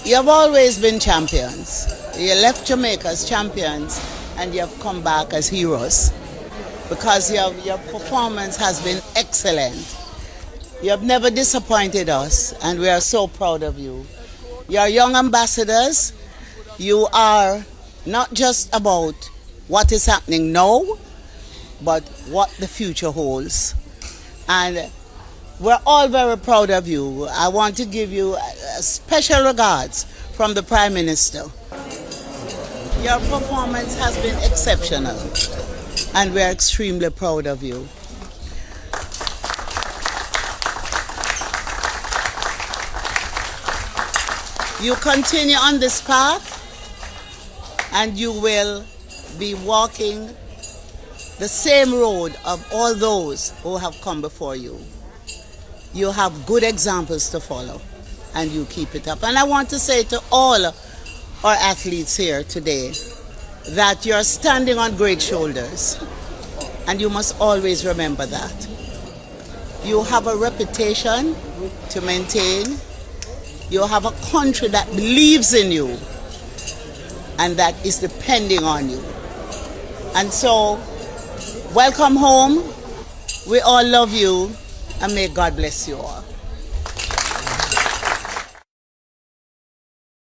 You have always been champions. You left Jamaica as champions and you have come back as heroes because your performance has been excellent. You have never disappointed us and we are so proud of you. You are young ambassadors. You are not just about what is happening now, but what the future holds. And we're all very proud of you. I want to give you a special regards from the Prime Minister. Your performance has been exceptional and we're extremely proud of you. You continue on this path and you will be walking the same road of all those who have come before you. You have good examples to follow and you keep it up. And I want to say to all our athletes here today that you're standing on great shoulders and you must always remember that. You have a reputation to maintain. You have a country that believes in you and that is depending on you. And so, welcome home. We all love you and may God bless you all.